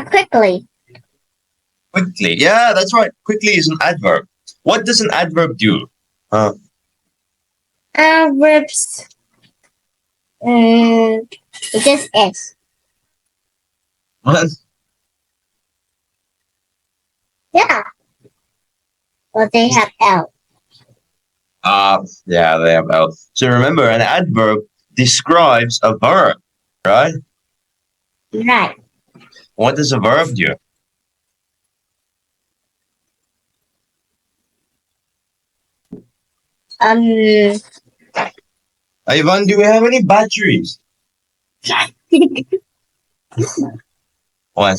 Quickly. Quickly. Yeah, that's right. Quickly is an adverb. What does an adverb do? Adverbs. It just is. What? Yeah. But they have L. Yeah, they have L. So remember, an adverb describes a verb, right? Right. What does a verb do? Ivan, do we have any batteries? What?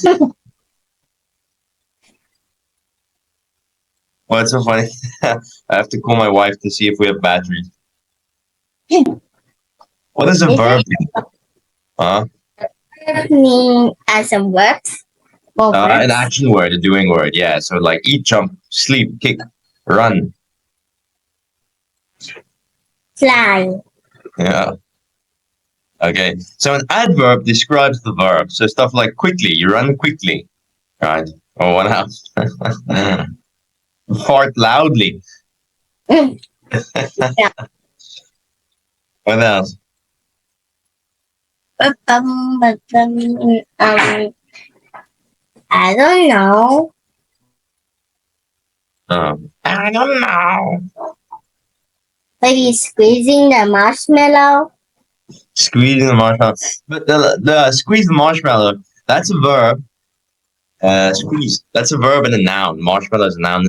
What's so funny? I have to call my wife to see if we have batteries. What does a verb do? Huh? Mean as some verbs. Or An verbs. action word, a doing word. Yeah. So like eat, jump, sleep, kick, run. Fly. Yeah. Okay. So an adverb describes the verb. So stuff like quickly, you run quickly, right? Or what else? Fart loudly. Yeah. What else? I don't know. I don't know. Maybe squeezing the marshmallow. Squeezing the marshmallow. But the squeeze the marshmallow, that's a verb. Squeeze. That's a verb and a noun. Marshmallow is a noun.